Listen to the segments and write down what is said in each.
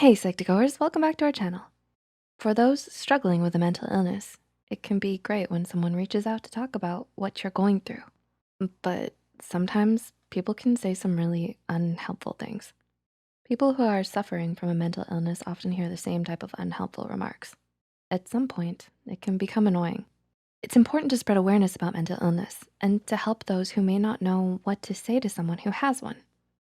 Hey, Psych2Goers, welcome back to our channel. For those struggling with a mental illness, it can be great when someone reaches out to talk about what you're going through. But sometimes people can say some really unhelpful things. People who are suffering from a mental illness often hear the same type of unhelpful remarks. At some point, it can become annoying. It's important to spread awareness about mental illness and to help those who may not know what to say to someone who has one.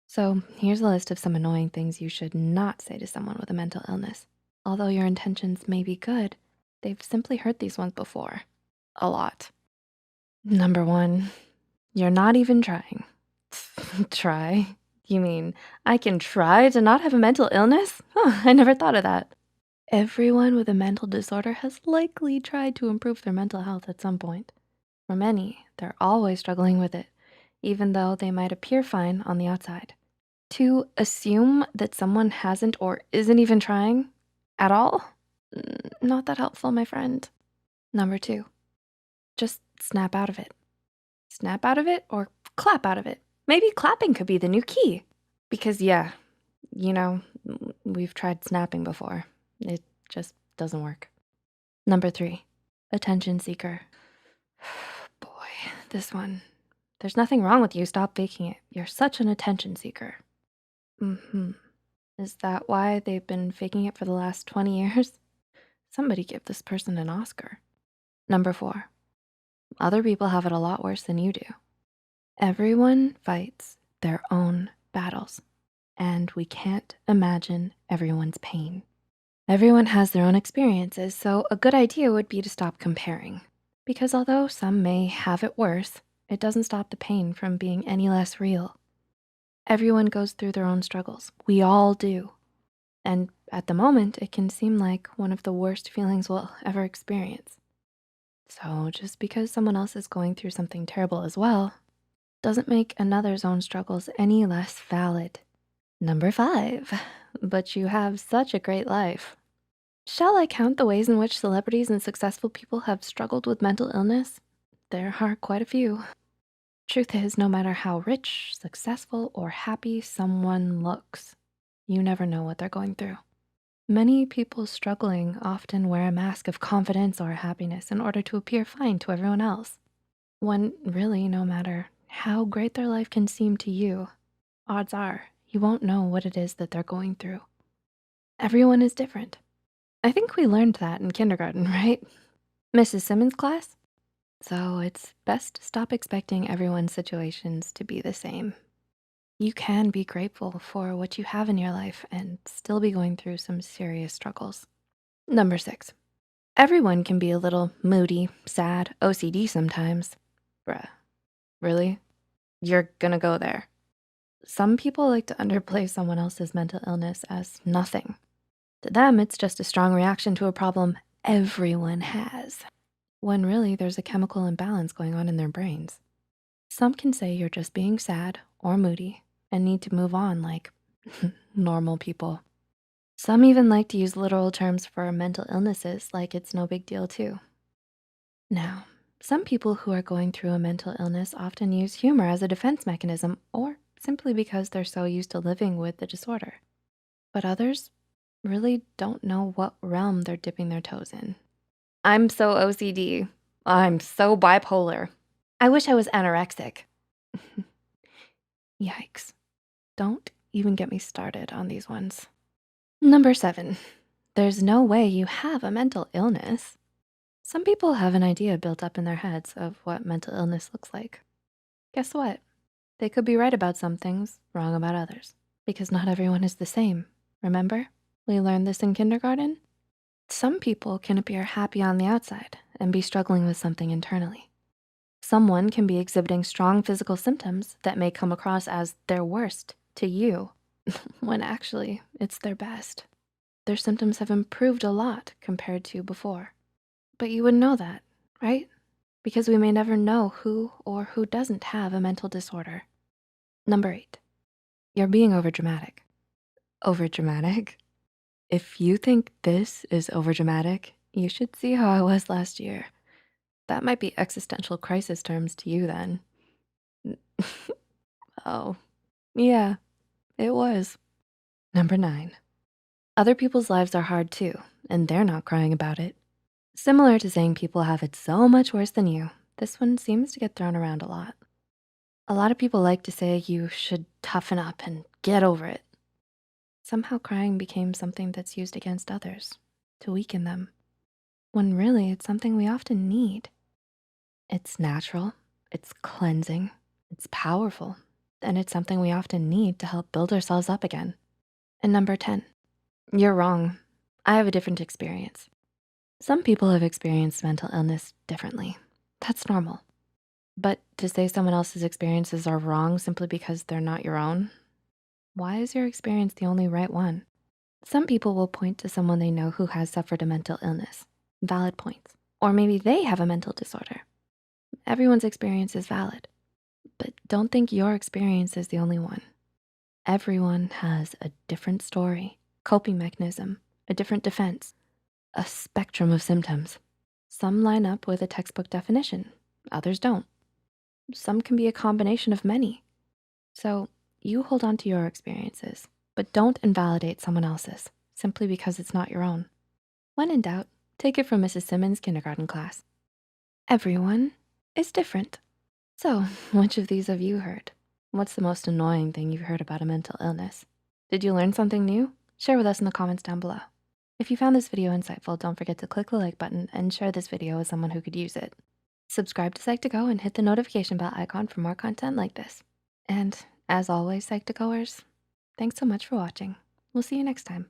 So here's a list of some annoying things you should not say to someone with a mental illness. Although your intentions may be good, they've simply heard these ones before. A lot. Number one, you're not even trying. Try? You mean I can try to not have a mental illness? Huh, I never thought of that. Everyone with a mental disorder has likely tried to improve their mental health at some point. For many, they're always struggling with it, even though they might appear fine on the outside. To assume that someone hasn't or isn't even trying at all? Not that helpful, my friend. Number two, just snap out of it. Snap out of it or clap out of it. Maybe clapping could be the new key. Because yeah, you know, we've tried snapping before. It just doesn't work. Number three, attention seeker. Boy, this one. There's nothing wrong with you, stop faking it. You're such an attention seeker. Is that why they've been faking it for the last 20 years? Somebody give this person an Oscar. Number four, other people have it a lot worse than you do. Everyone fights their own battles, and we can't imagine everyone's pain. Everyone has their own experiences, so a good idea would be to stop comparing. Because although some may have it worse, it doesn't stop the pain from being any less real. Everyone goes through their own struggles. We all do. And at the moment, it can seem like one of the worst feelings we'll ever experience. So just because someone else is going through something terrible as well, doesn't make another's own struggles any less valid. Number five, but you have such a great life. Shall I count the ways in which celebrities and successful people have struggled with mental illness? There are quite a few. Truth is, no matter how rich, successful, or happy someone looks, you never know what they're going through. Many people struggling often wear a mask of confidence or happiness in order to appear fine to everyone else, when really, no matter how great their life can seem to you, odds are you won't know what it is that they're going through. Everyone is different. I think we learned that in kindergarten, right? Mrs. Simmons' class? So it's best to stop expecting everyone's situations to be the same. You can be grateful for what you have in your life and still be going through some serious struggles. Number six, everyone can be a little moody, sad, OCD sometimes. Bruh, really? You're gonna go there. Some people like to underplay someone else's mental illness as nothing. To them, it's just a strong reaction to a problem everyone has, when really there's a chemical imbalance going on in their brains. Some can say you're just being sad or moody and need to move on like normal people. Some even like to use literal terms for mental illnesses like it's no big deal too. Now, some people who are going through a mental illness often use humor as a defense mechanism or simply because they're so used to living with the disorder. But others really don't know what realm they're dipping their toes in. I'm so OCD. I'm so bipolar. I wish I was anorexic. Yikes. Don't even get me started on these ones. Number seven, there's no way you have a mental illness. Some people have an idea built up in their heads of what mental illness looks like. Guess what? They could be right about some things, wrong about others, because not everyone is the same. Remember? We learned this in kindergarten. Some people can appear happy on the outside and be struggling with something internally. Someone can be exhibiting strong physical symptoms that may come across as their worst to you, when actually it's their best. Their symptoms have improved a lot compared to before. But you wouldn't know that, right? Because we may never know who or who doesn't have a mental disorder. Number eight, you're being overdramatic. Overdramatic? If you think this is overdramatic, you should see how I was last year. That might be existential crisis terms to you then. Oh, yeah, it was. Number nine, Other people's lives are hard too, and they're not crying about it. Similar to saying people have it so much worse than you, this one seems to get thrown around a lot. A lot of people like to say you should toughen up and get over it. Somehow crying became something that's used against others to weaken them, when really it's something we often need. It's natural, it's cleansing, it's powerful, and it's something we often need to help build ourselves up again. And number 10, you're wrong. I have a different experience. Some people have experienced mental illness differently. That's normal. But to say someone else's experiences are wrong simply because they're not your own, why is your experience the only right one? Some people will point to someone they know who has suffered a mental illness, valid points. Or maybe they have a mental disorder. Everyone's experience is valid, but don't think your experience is the only one. Everyone has a different story, coping mechanism, a different defense, a spectrum of symptoms. Some line up with a textbook definition, others don't. Some can be a combination of many. So you hold on to your experiences, but don't invalidate someone else's simply because it's not your own. When in doubt, take it from Mrs. Simmons' kindergarten class. Everyone is different. So which of these have you heard? What's the most annoying thing you've heard about a mental illness? Did you learn something new? Share with us in the comments down below. If you found this video insightful, don't forget to click the like button and share this video with someone who could use it. Subscribe to Psych2Go and hit the notification bell icon for more content like this. And as always, Psych2Goers, thanks so much for watching. We'll see you next time.